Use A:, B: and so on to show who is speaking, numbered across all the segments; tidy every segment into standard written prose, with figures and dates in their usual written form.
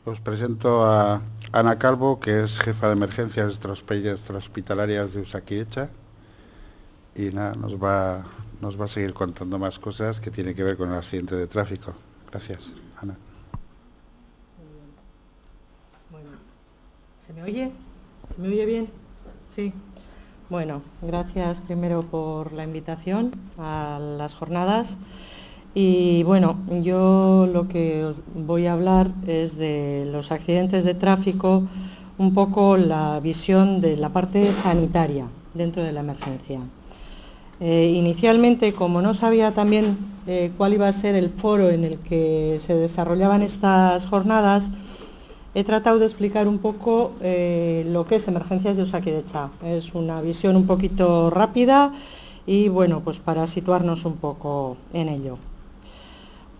A: Os presento a Ana Calvo, que es jefa de emergencias extrahospitalarias de Osakidetza, y nada, nos va a seguir contando más cosas que tienen que ver con el accidente de tráfico. Gracias, Ana.
B: Bueno, ¿se me oye? ¿Se me oye bien? Sí. Bueno, gracias primero por la invitación a las jornadas. Y bueno, yo lo que os voy a hablar es de los accidentes de tráfico, un poco la visión de la parte sanitaria dentro de la emergencia. Inicialmente, como no sabía también cuál iba a ser el foro en el que se desarrollaban estas jornadas, he tratado de explicar un poco lo que es Emergencias de Osakidetza. Es una visión un poquito rápida y bueno, pues para situarnos un poco en ello.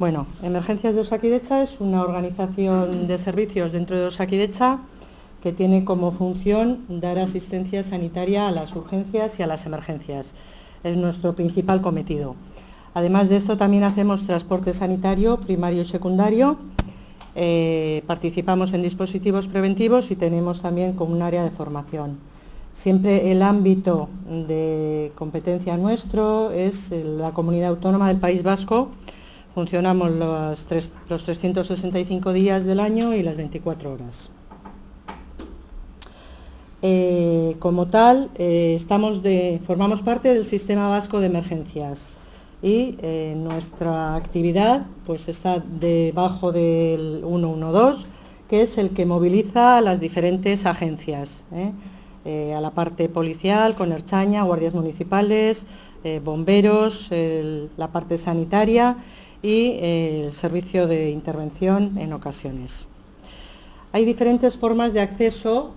B: Bueno, Emergencias de Osakidetza es una organización de servicios dentro de Osakidetza que tiene como función dar asistencia sanitaria a las urgencias y a las emergencias. Es nuestro principal cometido. Además de esto, también hacemos transporte sanitario primario y secundario, participamos en dispositivos preventivos y tenemos también como un área de formación. Siempre el ámbito de competencia nuestro es la Comunidad Autónoma del País Vasco. Funcionamos los 365 días del año y las 24 horas. Como tal, formamos parte del Sistema Vasco de Emergencias y nuestra actividad pues, está debajo del 112, que es el que moviliza a las diferentes agencias, a la parte policial, con Ertzaina, guardias municipales, bomberos, la parte sanitaria y el servicio de intervención en ocasiones. Hay diferentes formas de acceso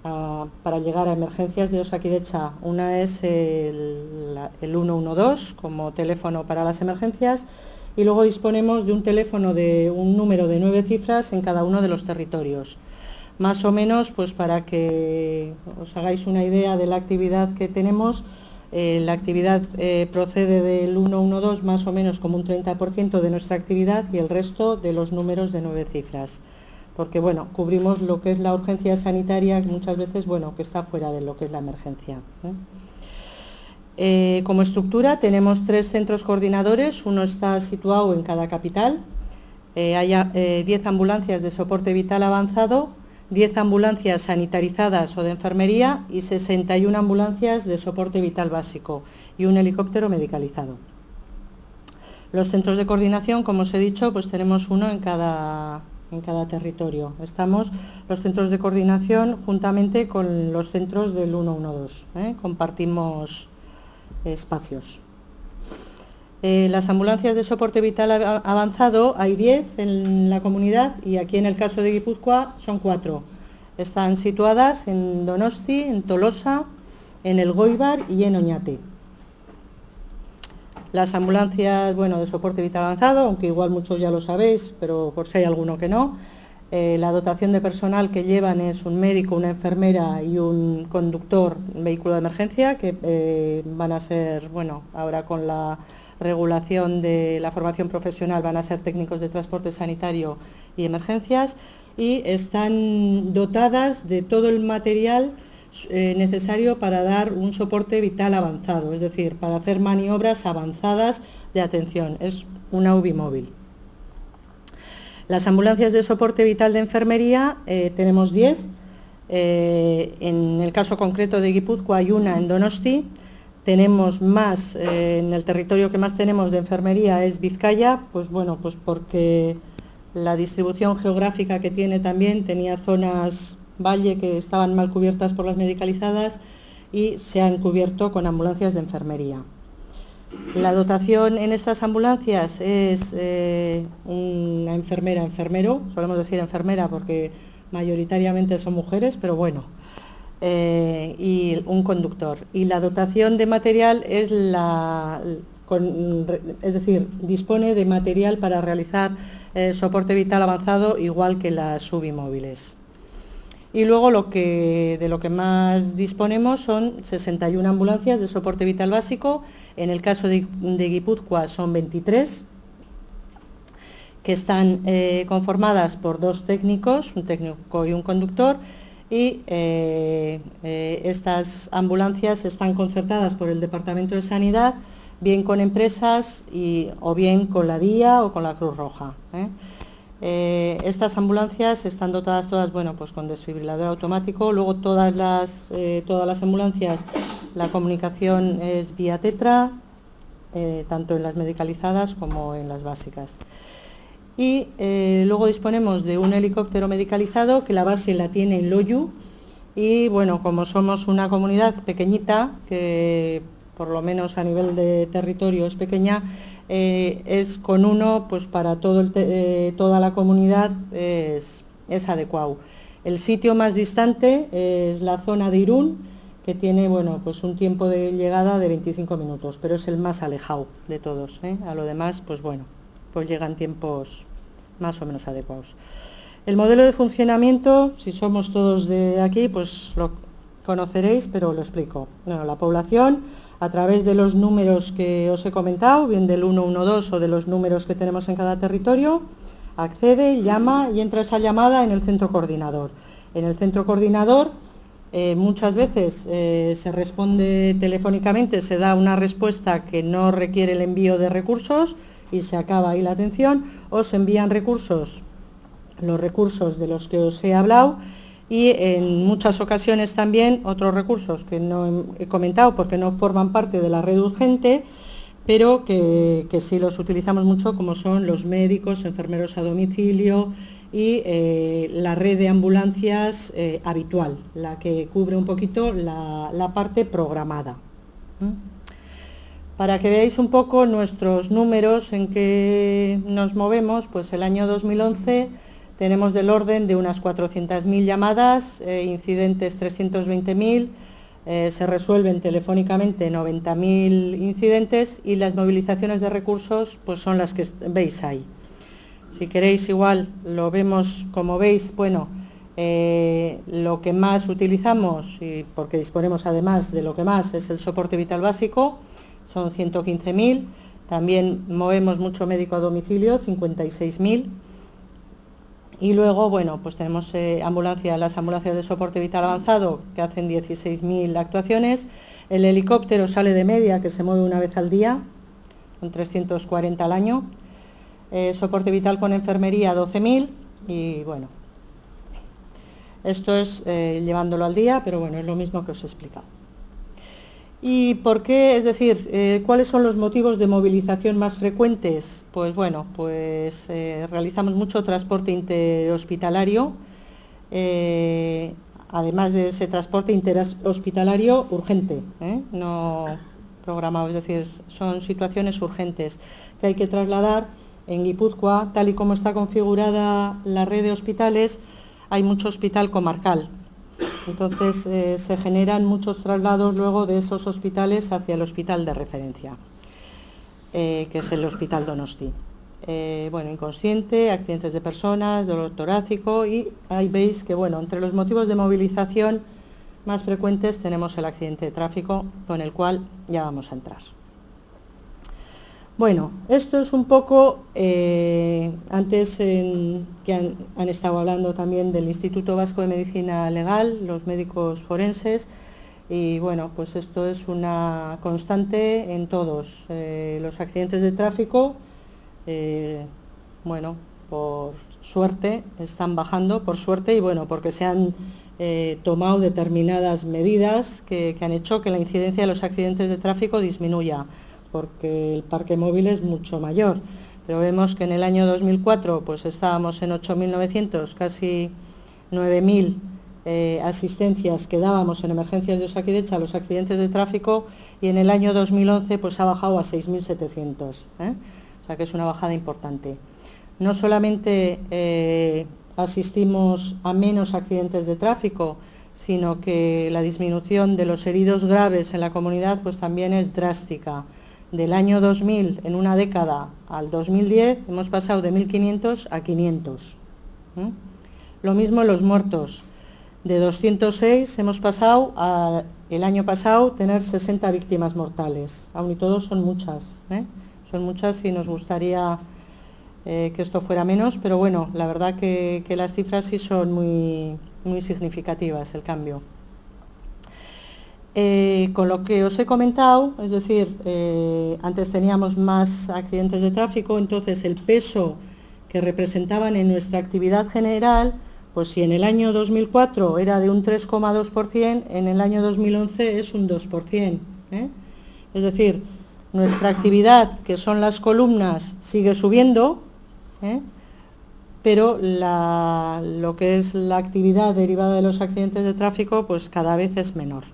B: para llegar a Emergencias de Osakidetza. Una es el 112 como teléfono para las emergencias y luego disponemos de un teléfono de un número de 9 cifras en cada uno de los territorios. Más o menos, pues para que os hagáis una idea de la actividad que tenemos, la actividad procede del 112 más o menos como un 30% de nuestra actividad y el resto de los números de 9 cifras. Porque, bueno, cubrimos lo que es la urgencia sanitaria, que muchas veces, bueno, que está fuera de lo que es la emergencia. Como estructura tenemos 3 centros coordinadores, uno está situado en cada capital, hay 10 ambulancias de soporte vital avanzado, 10 ambulancias sanitarizadas o de enfermería y 61 ambulancias de soporte vital básico y un helicóptero medicalizado. Los centros de coordinación, como os he dicho, pues tenemos uno en cada territorio. Estamos los centros de coordinación juntamente con los centros del 112, compartimos espacios. Las ambulancias de soporte vital avanzado hay 10 en la comunidad y aquí en el caso de Guipúzcoa son 4. Están situadas en Donosti, en Tolosa, en Elgoibar y en Oñate. Las ambulancias, bueno, de soporte vital avanzado, aunque igual muchos ya lo sabéis, pero por si hay alguno que no, la dotación de personal que llevan es un médico, una enfermera y un conductor, un vehículo de emergencia, que van a ser, bueno, ahora con la regulación de la formación profesional van a ser técnicos de transporte sanitario y emergencias y están dotadas de todo el material necesario para dar un soporte vital avanzado, es decir, para hacer maniobras avanzadas de atención. Es una UBI móvil. Las ambulancias de soporte vital de enfermería tenemos 10. En el caso concreto de Guipúzcoa hay una en Donosti. Tenemos más, en el territorio que más tenemos de enfermería es Vizcaya, pues bueno, pues porque la distribución geográfica que tiene también tenía zonas valle que estaban mal cubiertas por las medicalizadas y se han cubierto con ambulancias de enfermería. La dotación en estas ambulancias es una enfermero, solemos decir enfermera porque mayoritariamente son mujeres, pero bueno, y un conductor. Y la dotación de material es decir, dispone de material para realizar soporte vital avanzado igual que las UBI móviles. Y luego de lo que más disponemos son 61 ambulancias de soporte vital básico, en el caso de Guipúzcoa son 23, que están conformadas por 2 técnicos, un técnico y un conductor, y estas ambulancias están concertadas por el Departamento de Sanidad, bien con empresas o bien con la DIA o con la Cruz Roja. Estas ambulancias están dotadas todas, bueno, pues con desfibrilador automático. Luego todas las ambulancias, la comunicación es vía Tetra, tanto en las medicalizadas como en las básicas. Y luego disponemos de un helicóptero medicalizado que la base la tiene en Loiu, y bueno, como somos una comunidad pequeñita, que por lo menos a nivel de territorio es pequeña, es con uno, pues para toda la comunidad es adecuado. El sitio más distante es la zona de Irún, que tiene, bueno, pues un tiempo de llegada de 25 minutos, pero es el más alejado de todos, ¿eh? A lo demás, pues bueno, pues llegan tiempos más o menos adecuados. El modelo de funcionamiento, si somos todos de aquí, pues lo conoceréis, pero lo explico. Bueno, la población, a través de los números que os he comentado, bien del 112 o de los números que tenemos en cada territorio, accede, llama y entra esa llamada en el centro coordinador. En el centro coordinador muchas veces se responde telefónicamente, se da una respuesta que no requiere el envío de recursos y se acaba ahí la atención, o se envían los recursos de los que os he hablado, y en muchas ocasiones también otros recursos que no he comentado porque no forman parte de la red urgente, pero que sí los utilizamos mucho, como son los médicos, enfermeros a domicilio y la red de ambulancias habitual, la que cubre un poquito la parte programada. Para que veáis un poco nuestros números en que nos movemos, pues el año 2011 tenemos del orden de unas 400.000 llamadas, incidentes 320.000, se resuelven telefónicamente 90.000 incidentes, y las movilizaciones de recursos pues son las que veis ahí. Si queréis, igual lo vemos como veis. Bueno, lo que más utilizamos, y porque disponemos además de lo que más, es el soporte vital básico, son 115.000, también movemos mucho médico a domicilio, 56.000, y luego, bueno, pues tenemos las ambulancias de soporte vital avanzado, que hacen 16.000 actuaciones. El helicóptero sale de media, que se mueve una vez al día, con 340 al año. Soporte vital con enfermería, 12.000, y bueno, esto es llevándolo al día, pero bueno, es lo mismo que os he explicado. ¿Y por qué? Es decir, ¿cuáles son los motivos de movilización más frecuentes? Pues bueno, pues realizamos mucho transporte interhospitalario, además de ese transporte interhospitalario urgente, no programado, es decir, son situaciones urgentes que hay que trasladar. En Guipúzcoa, tal y como está configurada la red de hospitales, hay mucho hospital comarcal. Entonces se generan muchos traslados luego de esos hospitales hacia el hospital de referencia, que es el Hospital Donosti. Bueno, inconsciente, accidentes de personas, dolor torácico, y ahí veis que, bueno, entre los motivos de movilización más frecuentes tenemos el accidente de tráfico, con el cual ya vamos a entrar. Bueno, esto es un poco, antes que han estado hablando también del Instituto Vasco de Medicina Legal, los médicos forenses, y bueno, pues esto es una constante en todos. Los accidentes de tráfico, bueno, por suerte están bajando, por suerte, y bueno, porque se han tomado determinadas medidas que han hecho que la incidencia de los accidentes de tráfico disminuya, porque el parque móvil es mucho mayor. Pero vemos que en el año 2004 pues estábamos en 8.900, casi 9.000 asistencias que dábamos en emergencias de Osakidetza a los accidentes de tráfico, y en el año 2011 pues ha bajado a 6.700, o sea que es una bajada importante. No solamente asistimos a menos accidentes de tráfico, sino que la disminución de los heridos graves en la comunidad pues también es drástica. Del año 2000, en una década, al 2010, hemos pasado de 1.500 a 500. Lo mismo en los muertos. De 206 hemos pasado, el año pasado, tener 60 víctimas mortales. Aún y todo son muchas. Son muchas, y nos gustaría que esto fuera menos, pero bueno, la verdad que las cifras sí son muy, muy significativas, el cambio. Con lo que os he comentado, es decir, antes teníamos más accidentes de tráfico, entonces el peso que representaban en nuestra actividad general, pues si en el año 2004 era de un 3,2%, en el año 2011 es un 2%. Es decir, nuestra actividad, que son las columnas, sigue subiendo, pero lo que es la actividad derivada de los accidentes de tráfico, pues cada vez es menor.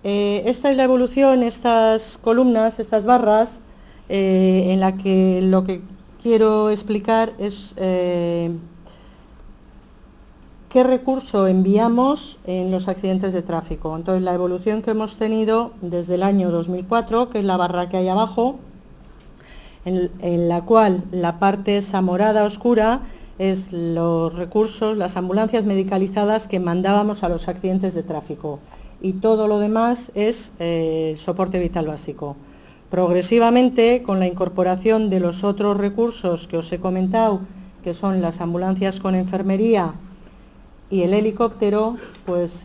B: Esta es la evolución, estas columnas, estas barras, en la que lo que quiero explicar es qué recurso enviamos en los accidentes de tráfico. Entonces, la evolución que hemos tenido desde el año 2004, que es la barra que hay abajo, en la cual la parte esa morada oscura es los recursos, las ambulancias medicalizadas que mandábamos a los accidentes de tráfico. Y todo lo demás es soporte vital básico. Progresivamente, con la incorporación de los otros recursos que os he comentado, que son las ambulancias con enfermería y el helicóptero, pues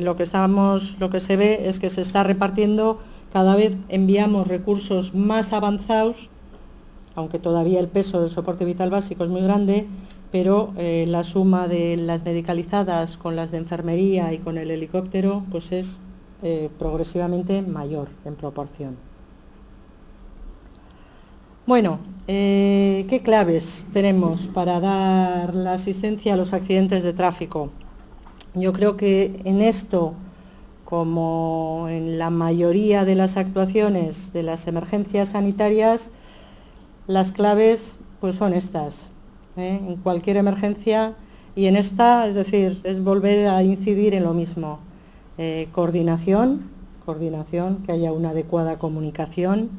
B: lo que se ve es que se está repartiendo, cada vez enviamos recursos más avanzados, aunque todavía el peso del soporte vital básico es muy grande, pero la suma de las medicalizadas con las de enfermería y con el helicóptero pues es progresivamente mayor en proporción. Bueno, ¿qué claves tenemos para dar la asistencia a los accidentes de tráfico? Yo creo que en esto, como en la mayoría de las actuaciones de las emergencias sanitarias, las claves pues son estas. En cualquier emergencia, y en esta, es decir, es volver a incidir en lo mismo. Coordinación, que haya una adecuada comunicación,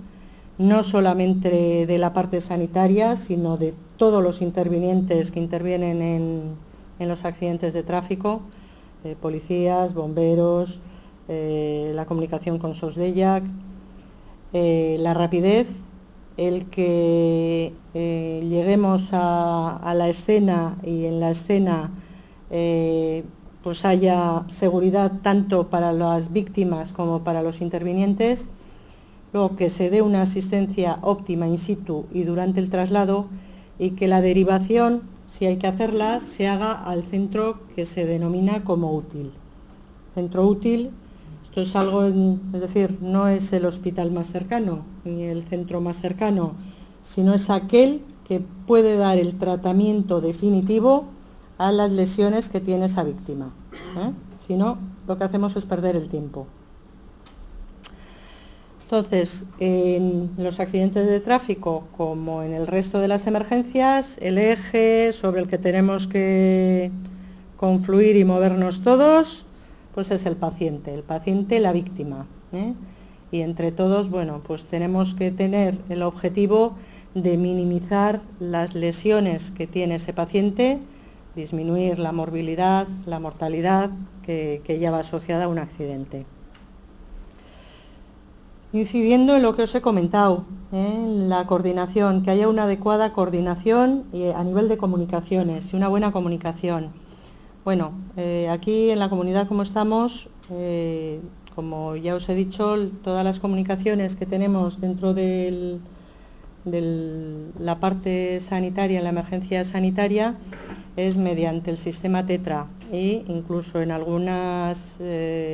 B: no solamente de la parte sanitaria, sino de todos los intervinientes que intervienen en los accidentes de tráfico, policías, bomberos, la comunicación con SOSDEIAC, la rapidez, el que lleguemos a la escena y en la escena pues haya seguridad tanto para las víctimas como para los intervinientes, luego que se dé una asistencia óptima in situ y durante el traslado, y que la derivación, si hay que hacerla, se haga al centro que se denomina como útil. Centro útil, esto es algo, es decir, no es el hospital más cercano ni el centro más cercano, sino es aquel que puede dar el tratamiento definitivo a las lesiones que tiene esa víctima. Si no, lo que hacemos es perder el tiempo. Entonces, en los accidentes de tráfico, como en el resto de las emergencias, el eje sobre el que tenemos que confluir y movernos todos, pues es el paciente, la víctima. Y entre todos, bueno, pues tenemos que tener el objetivo de minimizar las lesiones que tiene ese paciente, disminuir la morbilidad, la mortalidad que lleva asociada a un accidente. Incidiendo en lo que os he comentado, la coordinación, que haya una adecuada coordinación a nivel de comunicaciones y una buena comunicación. Bueno, aquí en la comunidad como estamos, como ya os he dicho, todas las comunicaciones que tenemos dentro de la parte sanitaria, en la emergencia sanitaria, es mediante el sistema TETRA, e incluso en algunas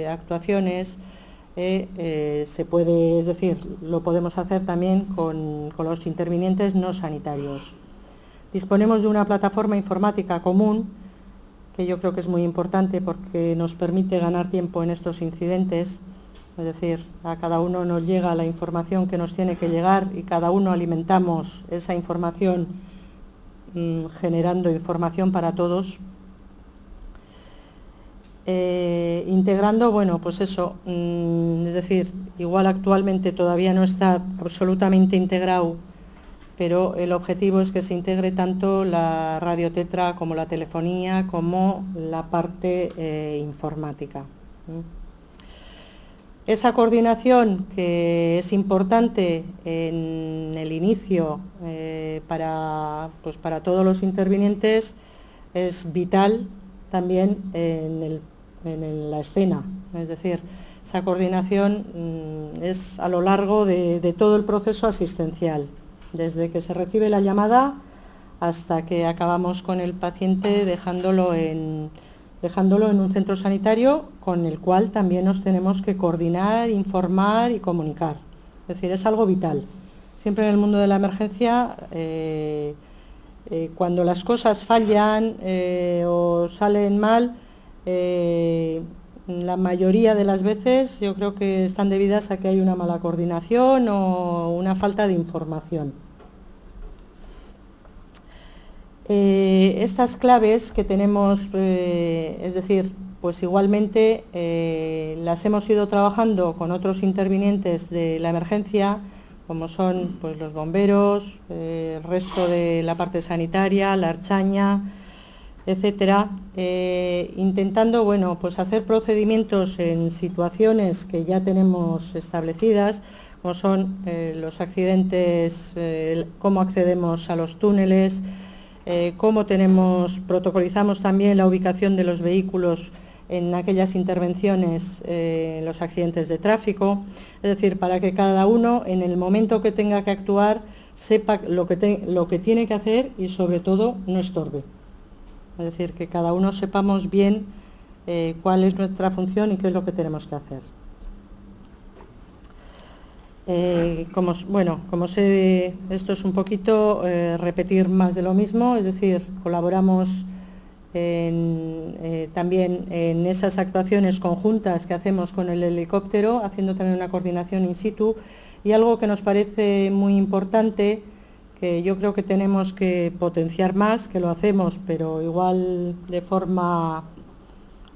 B: actuaciones se puede, es decir, lo podemos hacer también con los intervinientes no sanitarios. Disponemos de una plataforma informática común, que yo creo que es muy importante porque nos permite ganar tiempo en estos incidentes, es decir, a cada uno nos llega la información que nos tiene que llegar y cada uno alimentamos esa información generando información para todos. Integrando, bueno, pues eso, es decir, igual actualmente todavía no está absolutamente integrado, pero el objetivo es que se integre tanto la radio TETRA como la telefonía, como la parte informática. Esa coordinación que es importante en el inicio pues para todos los intervinientes es vital también en la escena, es decir, esa coordinación es a lo largo de todo el proceso asistencial, desde que se recibe la llamada hasta que acabamos con el paciente dejándolo en un centro sanitario con el cual también nos tenemos que coordinar, informar y comunicar. Es decir, es algo vital. Siempre en el mundo de la emergencia, cuando las cosas fallan o salen mal, la mayoría de las veces yo creo que están debidas a que hay una mala coordinación o una falta de información. Estas claves que tenemos, es decir, pues igualmente las hemos ido trabajando con otros intervinientes de la emergencia, como son pues, los bomberos, el resto de la parte sanitaria, la Archaña, etcétera, intentando bueno, pues hacer procedimientos en situaciones que ya tenemos establecidas, como son los accidentes, cómo accedemos a los túneles, cómo protocolizamos también la ubicación de los vehículos en aquellas intervenciones, en los accidentes de tráfico, es decir, para que cada uno en el momento que tenga que actuar sepa lo que tiene que hacer y sobre todo no estorbe. Es decir, que cada uno sepamos bien cuál es nuestra función y qué es lo que tenemos que hacer. Como sé, esto es un poquito repetir más de lo mismo, es decir, colaboramos también en esas actuaciones conjuntas que hacemos con el helicóptero, haciendo también una coordinación in situ, y algo que nos parece muy importante, que yo creo que tenemos que potenciar más, que lo hacemos, pero igual de forma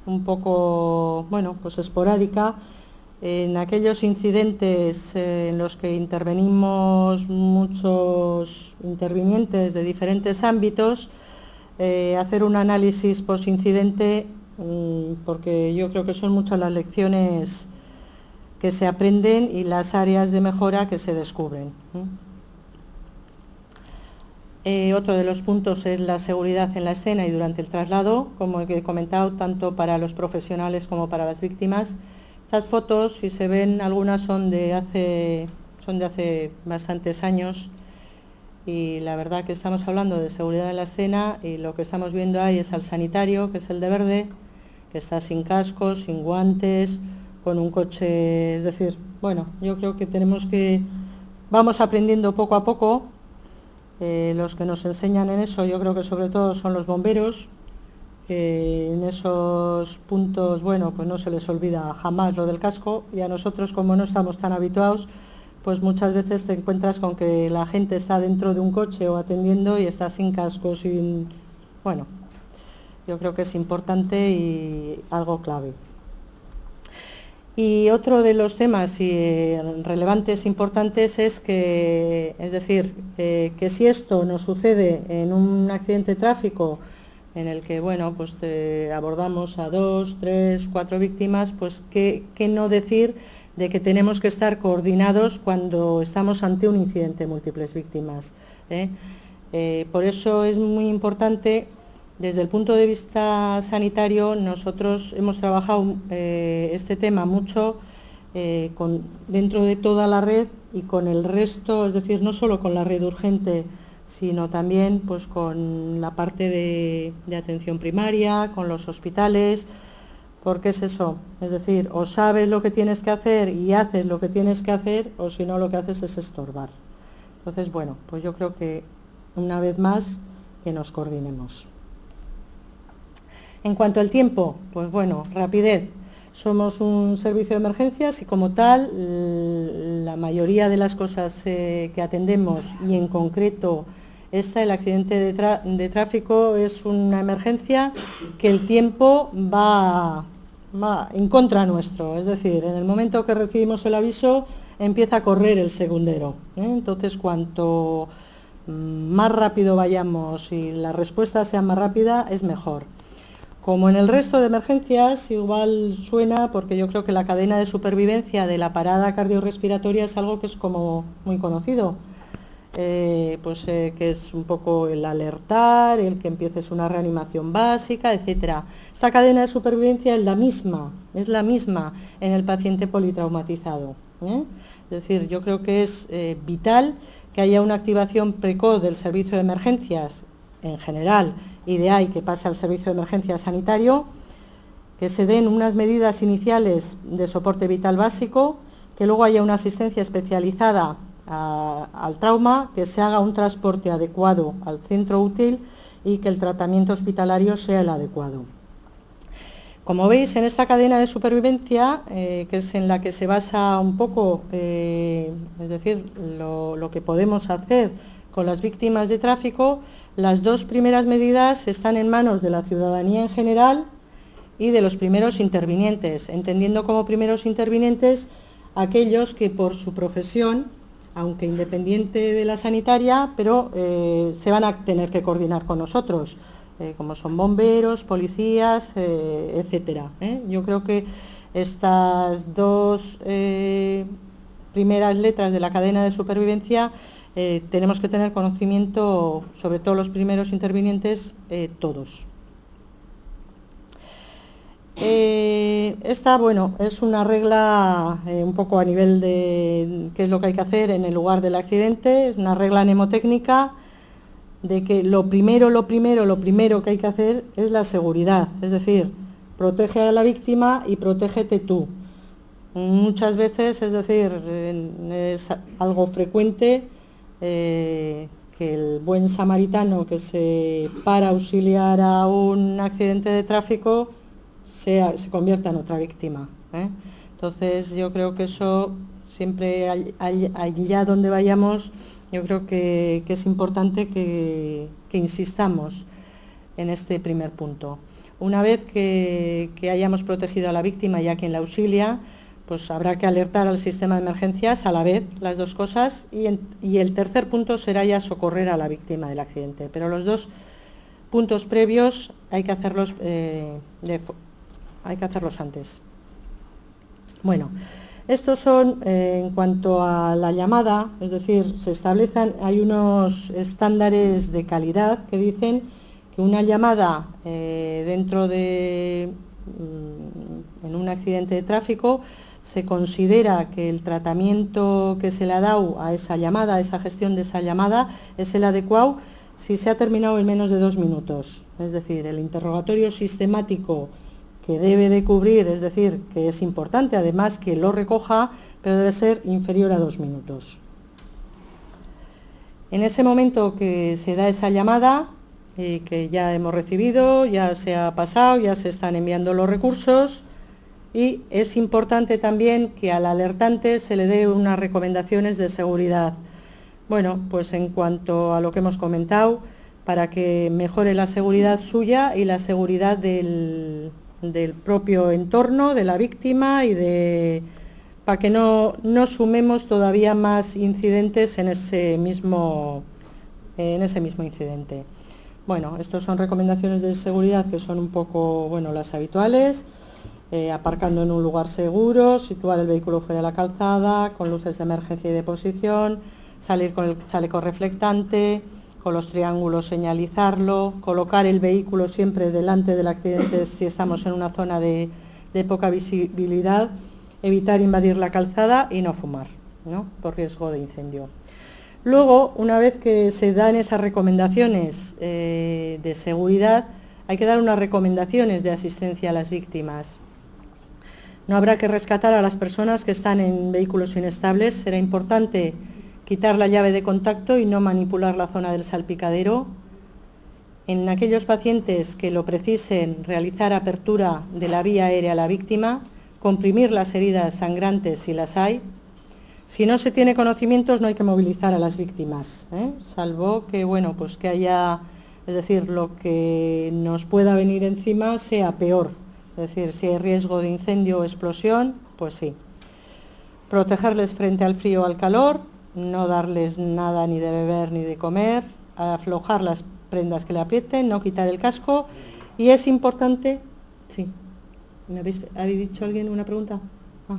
B: un poco, pues esporádica, en aquellos incidentes en los que intervenimos muchos intervinientes de diferentes ámbitos, hacer un análisis post-incidente, porque yo creo que son muchas las lecciones que se aprenden y las áreas de mejora que se descubren. Otro de los puntos es la seguridad en la escena y durante el traslado, como he comentado, tanto para los profesionales como para las víctimas. Estas fotos, si se ven, algunas son de hace bastantes años, y la verdad que estamos hablando de seguridad en la escena y lo que estamos viendo ahí es al sanitario, que es el de verde, que está sin cascos, sin guantes, con un coche, es decir, yo creo que vamos aprendiendo poco a poco. Los que nos enseñan en eso, yo creo que sobre todo son los bomberos, que en esos puntos, pues no se les olvida jamás lo del casco, y a nosotros, como no estamos tan habituados, pues muchas veces te encuentras con que la gente está dentro de un coche o atendiendo y está sin casco, yo creo que es importante y algo clave. Y otro de los temas relevantes, importantes, es que si esto nos sucede en un accidente de tráfico en el que abordamos a 2, 3, 4 víctimas, pues qué no decir de que tenemos que estar coordinados cuando estamos ante un incidente de múltiples víctimas. Por eso es muy importante. Desde el punto de vista sanitario, nosotros hemos trabajado este tema mucho dentro de toda la red y con el resto, es decir, no solo con la red urgente, sino también pues, con la parte de atención primaria, con los hospitales, porque es eso, es decir, o sabes lo que tienes que hacer y haces lo que tienes que hacer, o si no lo que haces es estorbar. Entonces, pues yo creo que una vez más que nos coordinemos. En cuanto al tiempo, rapidez. Somos un servicio de emergencias y como tal, la mayoría de las cosas que atendemos, y en concreto el accidente de tráfico, es una emergencia que el tiempo va en contra nuestro. Es decir, en el momento que recibimos el aviso, empieza a correr el segundero. Entonces, cuanto más rápido vayamos y la respuesta sea más rápida, es mejor. Como en el resto de emergencias, igual suena porque yo creo que la cadena de supervivencia de la parada cardiorrespiratoria es algo que es como muy conocido. Que es un poco el alertar, el que empieces una reanimación básica, etcétera. Esta cadena de supervivencia es la misma en el paciente politraumatizado. Es decir, yo creo que es vital que haya una activación precoz del servicio de emergencias en general y de ahí que pase al servicio de emergencias sanitario, que se den unas medidas iniciales de soporte vital básico, que luego haya una asistencia especializada al trauma, que se haga un transporte adecuado al centro útil y que el tratamiento hospitalario sea el adecuado. Como veis, en esta cadena de supervivencia, que es en la que se basa un poco, es decir, lo que podemos hacer con las víctimas de tráfico, las dos primeras medidas están en manos de la ciudadanía en general y de los primeros intervinientes, entendiendo como primeros intervinientes aquellos que por su profesión, aunque independiente de la sanitaria, pero se van a tener que coordinar con nosotros, como son bomberos, policías, etcétera. Yo creo que estas dos primeras letras de la cadena de supervivencia tenemos que tener conocimiento, sobre todo los primeros intervinientes, todos. Esta, bueno, es una regla un poco a nivel de qué es lo que hay que hacer en el lugar del accidente, es una regla mnemotécnica de que lo primero que hay que hacer es la seguridad, es decir, protege a la víctima y protégete tú. Muchas veces, es decir, es algo frecuente que el buen samaritano que se para a auxiliar a un accidente de tráfico se convierta en otra víctima. Entonces yo creo que eso siempre allá donde vayamos, yo creo que es importante que insistamos en este primer punto. Una vez que hayamos protegido a la víctima y a quien la auxilia, pues habrá que alertar al sistema de emergencias a la vez, las dos cosas, y el tercer punto será ya socorrer a la víctima del accidente. Pero los dos puntos previos hay que hacerlos antes. Bueno, estos son en cuanto a la llamada, es decir, hay unos estándares de calidad que dicen que una llamada en un accidente de tráfico se considera que el tratamiento que se le ha dado a esa llamada, a esa gestión de esa llamada, es el adecuado si se ha terminado en menos de 2 minutos. Es decir, el interrogatorio sistemático que debe de cubrir, es decir, que es importante además que lo recoja, pero debe ser inferior a 2 minutos. En ese momento que se da esa llamada, que ya hemos recibido, ya se ha pasado, ya se están enviando los recursos, y es importante también que al alertante se le dé unas recomendaciones de seguridad. Bueno, pues en cuanto a lo que hemos comentado, para que mejore la seguridad suya y la seguridad del propio entorno, de la víctima y para que no sumemos todavía más incidentes en ese mismo incidente. Bueno, estas son recomendaciones de seguridad que son un poco, bueno, las habituales. Aparcando en un lugar seguro, situar el vehículo fuera de la calzada, con luces de emergencia y de posición, salir con el chaleco reflectante, con los triángulos señalizarlo, colocar el vehículo siempre delante del accidente si estamos en una zona de poca visibilidad, evitar invadir la calzada y no fumar, ¿no?, por riesgo de incendio. Luego, una vez que se dan esas recomendaciones de seguridad, hay que dar unas recomendaciones de asistencia a las víctimas. No habrá que rescatar a las personas que están en vehículos inestables. Será importante quitar la llave de contacto y no manipular la zona del salpicadero. En aquellos pacientes que lo precisen, realizar apertura de la vía aérea a la víctima, comprimir las heridas sangrantes si las hay. Si no se tiene conocimientos, no hay que movilizar a las víctimas, salvo que, bueno, pues que haya, es decir, lo que nos pueda venir encima sea peor. Es decir, si hay riesgo de incendio o explosión, pues sí. Protegerles frente al frío o al calor, no darles nada ni de beber ni de comer, aflojar las prendas que le aprieten, no quitar el casco Y es importante, sí, ¿habéis dicho alguien una pregunta? Ah.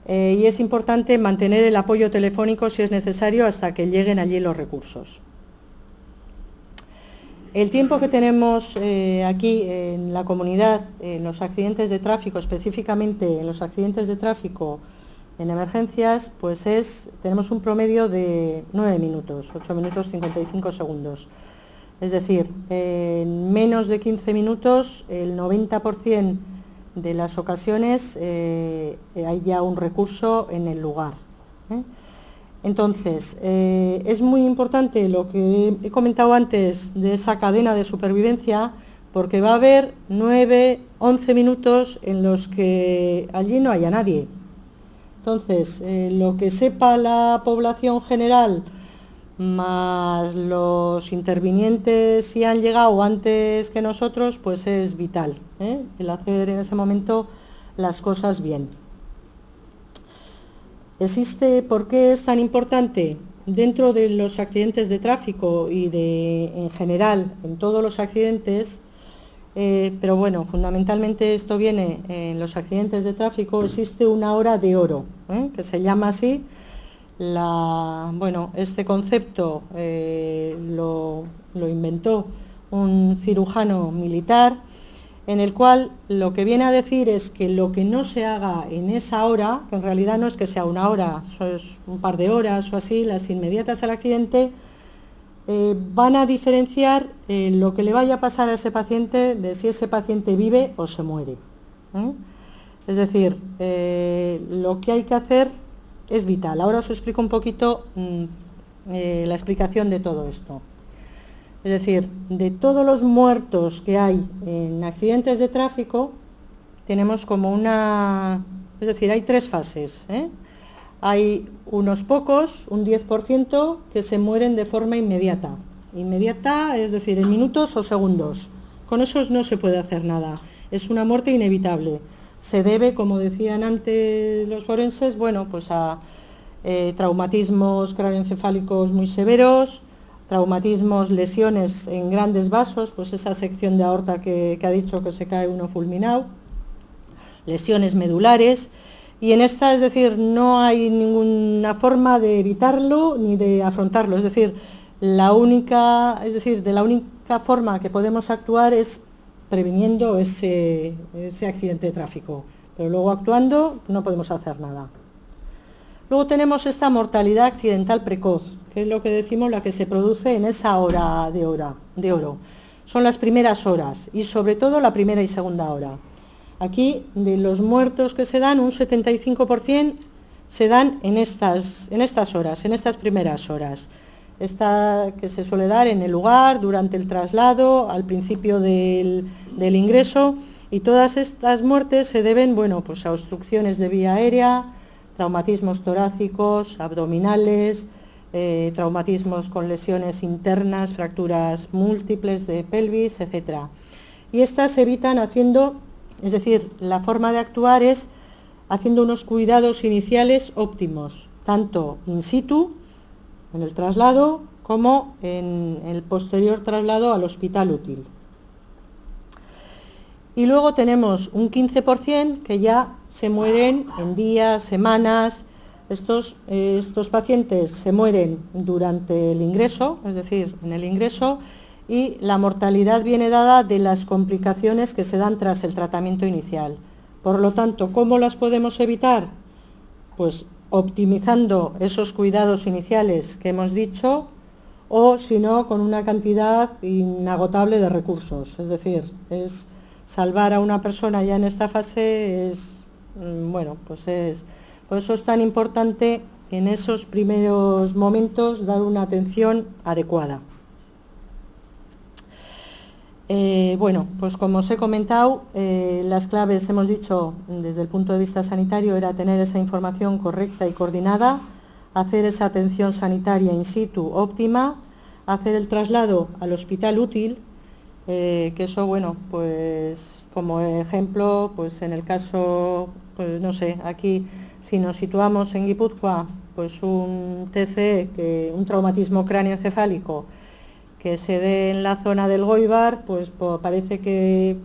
B: Y es importante mantener el apoyo telefónico si es necesario hasta que lleguen allí los recursos. El tiempo que tenemos aquí en la comunidad, en los accidentes de tráfico, específicamente en los accidentes de tráfico en emergencias, pues tenemos un promedio de 9 minutos, 8 minutos 55 segundos. Es decir, en menos de 15 minutos, el 90% de las ocasiones hay ya un recurso en el lugar. Entonces, es muy importante lo que he comentado antes de esa cadena de supervivencia, porque va a haber 9, 11 minutos en los que allí no haya nadie. Entonces, lo que sepa la población general, más los intervinientes si han llegado antes que nosotros, pues es vital, el hacer en ese momento las cosas bien. ¿Por qué es tan importante? Dentro de los accidentes de tráfico y en general en todos los accidentes, pero bueno, fundamentalmente esto viene en los accidentes de tráfico, existe una hora de oro, que se llama así. Este concepto lo inventó un cirujano militar, en el cual lo que viene a decir es que lo que no se haga en esa hora, que en realidad no es que sea una hora, es un par de horas o así, las inmediatas al accidente, van a diferenciar lo que le vaya a pasar a ese paciente de si ese paciente vive o se muere. Es decir, lo que hay que hacer es vital. Ahora os explico un poquito la explicación de todo esto. Es decir, de todos los muertos que hay en accidentes de tráfico, tenemos como es decir, hay 3 fases. Hay unos pocos, un 10%, que se mueren de forma inmediata. Inmediata, es decir, en minutos o segundos. Con esos no se puede hacer nada. Es una muerte inevitable. Se debe, como decían antes los forenses, pues a traumatismos craneoencefálicos muy severos, traumatismos, lesiones en grandes vasos, pues esa sección de aorta que ha dicho que se cae uno fulminado, lesiones medulares, y en esta, es decir, no hay ninguna forma de evitarlo ni de afrontarlo, es decir, de la única forma que podemos actuar es previniendo ese accidente de tráfico, pero luego actuando no podemos hacer nada. Luego tenemos esta mortalidad accidental precoz, que es lo que decimos, la que se produce en esa hora de oro. Son las primeras horas y sobre todo la primera y segunda hora. Aquí, de los muertos que se dan, un 75% se dan en estas horas, en estas primeras horas. Esta que se suele dar en el lugar, durante el traslado, al principio del ingreso, y todas estas muertes se deben a obstrucciones de vía aérea, traumatismos torácicos, abdominales, traumatismos con lesiones internas, fracturas múltiples de pelvis, etc. Y estas se evitan la forma de actuar es haciendo unos cuidados iniciales óptimos, tanto in situ, en el traslado, como en el posterior traslado al hospital útil. Y luego tenemos un 15% que ya se mueren en días, semanas. Estos pacientes se mueren durante el ingreso, es decir, en el ingreso, y la mortalidad viene dada de las complicaciones que se dan tras el tratamiento inicial. Por lo tanto, ¿cómo las podemos evitar? Pues optimizando esos cuidados iniciales que hemos dicho, o si no, con una cantidad inagotable de recursos. Es decir, salvar a una persona ya en esta fase por eso es tan importante en esos primeros momentos dar una atención adecuada. Pues como os he comentado, las claves, hemos dicho, desde el punto de vista sanitario, era tener esa información correcta y coordinada, hacer esa atención sanitaria in situ óptima, hacer el traslado al hospital útil, que eso, pues como ejemplo, pues en el caso, pues no sé, aquí si nos situamos en Guipúzcoa, pues un TCE, un traumatismo cráneoencefálico, que se dé en la zona del Goibar, pues parece que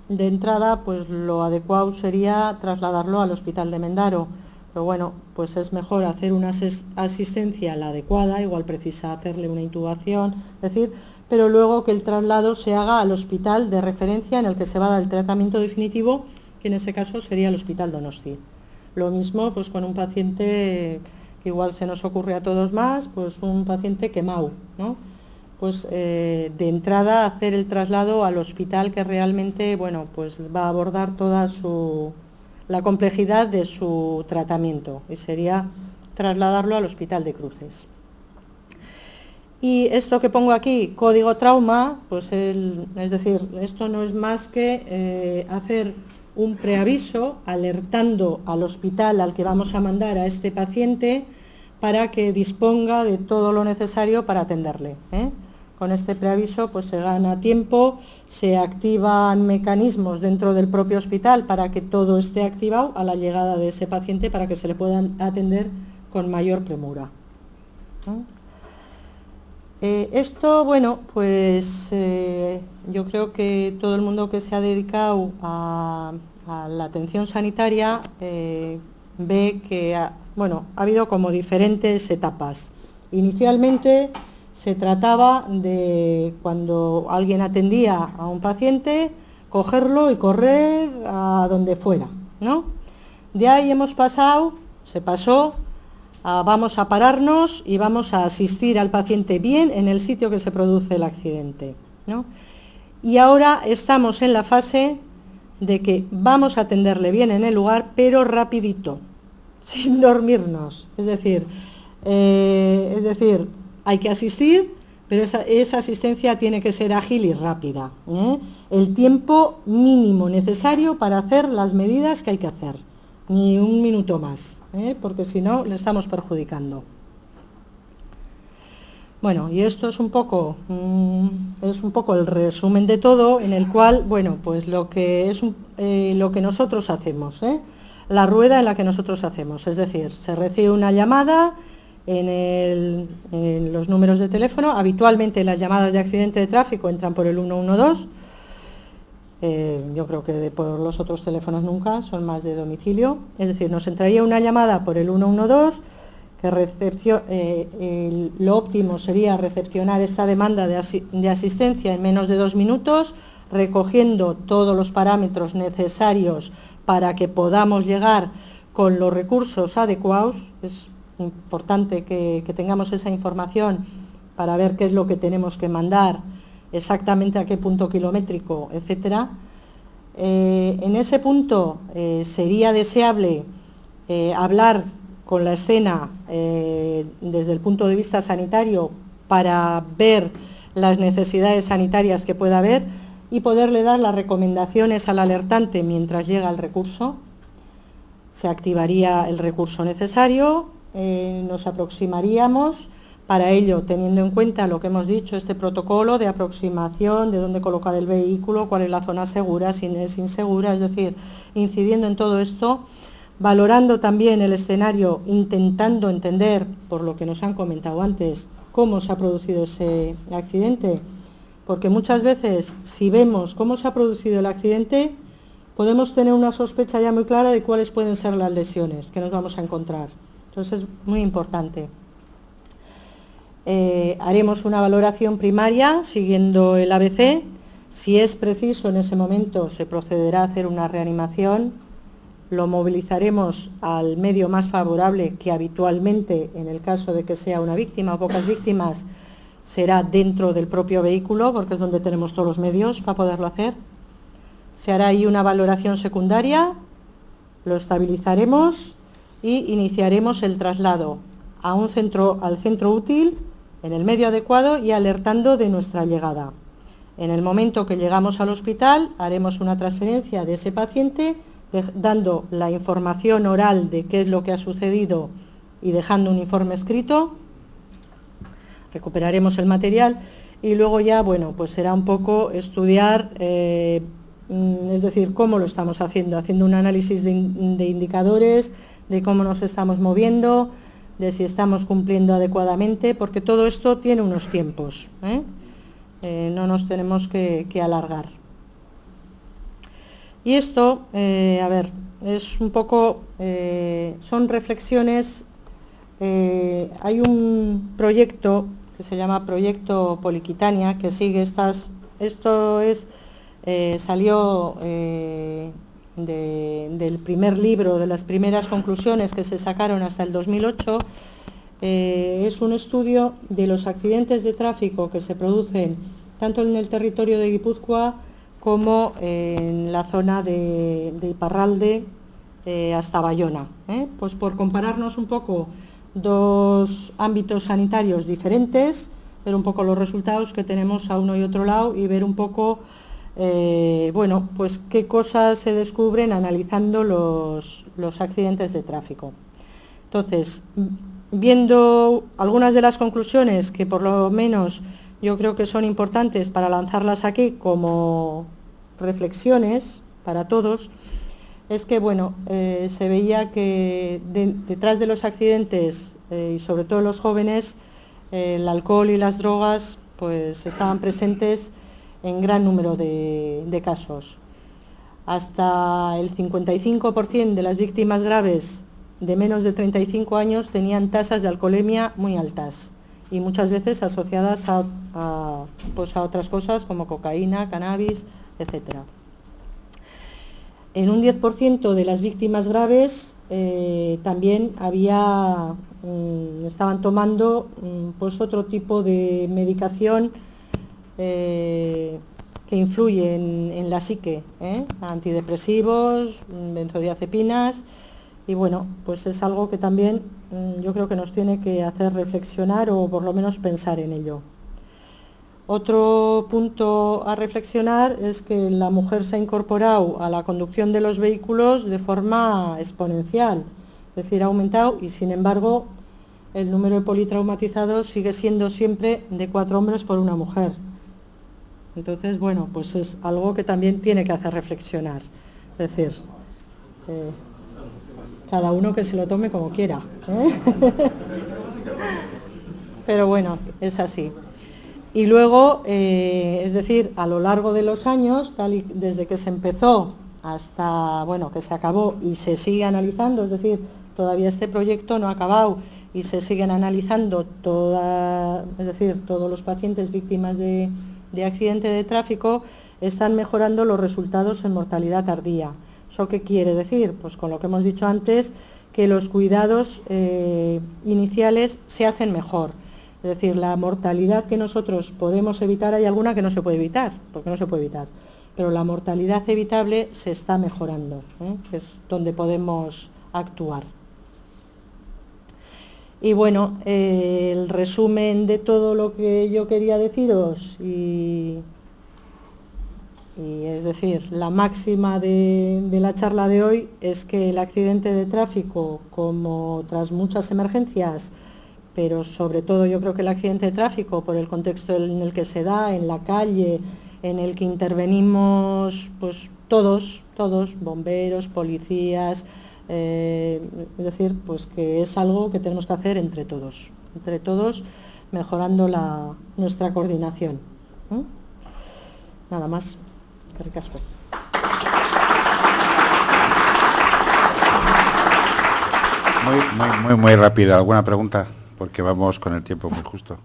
B: de entrada pues lo adecuado sería trasladarlo al hospital de Mendaro. Pero bueno, pues es mejor hacer una asistencia la adecuada, igual precisa hacerle una intubación, es decir, pero luego que el traslado se haga al hospital de referencia en el que se va a dar el tratamiento definitivo, que en ese caso sería el Hospital Donosti. Lo mismo pues con un paciente que igual se nos ocurre a todos más, pues un paciente quemado, ¿no? Pues de entrada hacer el traslado al hospital que realmente, bueno, pues va a abordar toda la complejidad de su tratamiento, y sería trasladarlo al Hospital de Cruces. Y esto que pongo aquí, código trauma, pues es decir, esto no es más que hacer un preaviso alertando al hospital al que vamos a mandar a este paciente para que disponga de todo lo necesario para atenderle, ¿eh? Con este preaviso pues se gana tiempo, se activan mecanismos dentro del propio hospital para que todo esté activado a la llegada de ese paciente para que se le puedan atender con mayor premura, ¿no? Esto, bueno, pues yo creo que todo el mundo que se ha dedicado a la atención sanitaria ve que ha habido como diferentes etapas. Inicialmente se trataba de, cuando alguien atendía a un paciente, cogerlo y correr a donde fuera, ¿no? De ahí se pasó vamos a pararnos y vamos a asistir al paciente bien en el sitio que se produce el accidente, ¿no? Y ahora estamos en la fase de que vamos a atenderle bien en el lugar, pero rapidito, sin dormirnos. Es decir, hay que asistir, pero esa asistencia tiene que ser ágil y rápida, ¿eh? El tiempo mínimo necesario para hacer las medidas que hay que hacer, ni un minuto más, porque si no le estamos perjudicando. Bueno, y esto es un poco el resumen de todo, en el cual, bueno, pues lo que nosotros hacemos, la rueda en la que nosotros hacemos, es decir, se recibe una llamada en los números de teléfono. Habitualmente las llamadas de accidente de tráfico entran por el 112. Yo creo que por los otros teléfonos nunca, son más de domicilio. Es decir, nos entraría una llamada por el 112, que lo óptimo sería recepcionar esta demanda de asistencia en menos de 2 minutos, recogiendo todos los parámetros necesarios para que podamos llegar con los recursos adecuados. Es importante que tengamos esa información para ver qué es lo que tenemos que mandar, exactamente a qué punto kilométrico, etcétera. En ese punto sería deseable hablar con la escena desde el punto de vista sanitario para ver las necesidades sanitarias que pueda haber y poderle dar las recomendaciones al alertante mientras llega el recurso. Se activaría el recurso necesario, nos aproximaríamos. Para ello, teniendo en cuenta lo que hemos dicho, este protocolo de aproximación, de dónde colocar el vehículo, cuál es la zona segura, si es insegura, es decir, incidiendo en todo esto, valorando también el escenario, intentando entender, por lo que nos han comentado antes, cómo se ha producido ese accidente, porque muchas veces, si vemos cómo se ha producido el accidente, podemos tener una sospecha ya muy clara de cuáles pueden ser las lesiones que nos vamos a encontrar. Entonces es muy importante. Haremos una valoración primaria siguiendo el ABC. Si es preciso, en ese momento se procederá a hacer una reanimación. Lo movilizaremos al medio más favorable, que habitualmente, en el caso de que sea una víctima o pocas víctimas, será dentro del propio vehículo, porque es donde tenemos todos los medios para poderlo hacer. Se hará ahí una valoración secundaria, lo estabilizaremos y iniciaremos el traslado al centro útil, en el medio adecuado y alertando de nuestra llegada. En el momento que llegamos al hospital, haremos una transferencia de ese paciente, dando la información oral de qué es lo que ha sucedido y dejando un informe escrito. Recuperaremos el material y luego ya, bueno, pues será un poco estudiar, es decir, cómo lo estamos haciendo un análisis de indicadores, de cómo nos estamos moviendo, de si estamos cumpliendo adecuadamente, porque todo esto tiene unos tiempos, no nos tenemos que alargar. Y esto, a ver, es un poco, son reflexiones. Hay un proyecto que se llama Proyecto Poliquitania, que sigue esto es, salió del primer libro, de las primeras conclusiones que se sacaron hasta el 2008. Es un estudio de los accidentes de tráfico que se producen tanto en el territorio de Guipúzcoa como en la zona de Iparralde hasta Bayona. Pues por compararnos un poco dos ámbitos sanitarios diferentes, ver un poco los resultados que tenemos a uno y otro lado y ver un poco, bueno, pues qué cosas se descubren analizando los accidentes de tráfico. Entonces, viendo algunas de las conclusiones que por lo menos yo creo que son importantes para lanzarlas aquí como reflexiones para todos, es que bueno, se veía que detrás de los accidentes y sobre todo los jóvenes, el alcohol y las drogas pues estaban presentes en gran número de casos. Hasta el 55% de las víctimas graves de menos de 35 años tenían tasas de alcoholemia muy altas y muchas veces asociadas a otras cosas como cocaína, cannabis, etc. En un 10% de las víctimas graves también estaban tomando pues otro tipo de medicación que influye en la psique, antidepresivos, benzodiazepinas, y bueno, pues es algo que también yo creo que nos tiene que hacer reflexionar o por lo menos pensar en ello. Otro punto a reflexionar es que la mujer se ha incorporado a la conducción de los vehículos de forma exponencial, es decir, ha aumentado y sin embargo el número de politraumatizados sigue siendo siempre de 4 hombres por una mujer. Entonces, bueno, pues es algo que también tiene que hacer reflexionar. Es decir, cada uno que se lo tome como quiera, pero bueno, es así. Y luego, es decir, a lo largo de los años, desde que se empezó hasta, bueno, que se acabó y se sigue analizando, es decir, todavía este proyecto no ha acabado y se siguen analizando es decir, todos los pacientes víctimas de accidente de tráfico están mejorando los resultados en mortalidad tardía. ¿Eso qué quiere decir? Pues con lo que hemos dicho antes, que los cuidados iniciales se hacen mejor. Es decir, la mortalidad que nosotros podemos evitar, hay alguna que no se puede evitar, porque no se puede evitar, pero la mortalidad evitable se está mejorando, que es donde podemos actuar. Y bueno, el resumen de todo lo que yo quería deciros, y es decir, la máxima de la charla de hoy es que el accidente de tráfico, como otras muchas emergencias, pero sobre todo yo creo que el accidente de tráfico, por el contexto en el que se da, en la calle, en el que intervenimos pues todos, bomberos, policías, es decir, pues que es algo que tenemos que hacer entre todos, mejorando nuestra coordinación. Nada más. Qué ricasco.
A: Muy rápido. ¿Alguna pregunta? Porque vamos con el tiempo muy justo.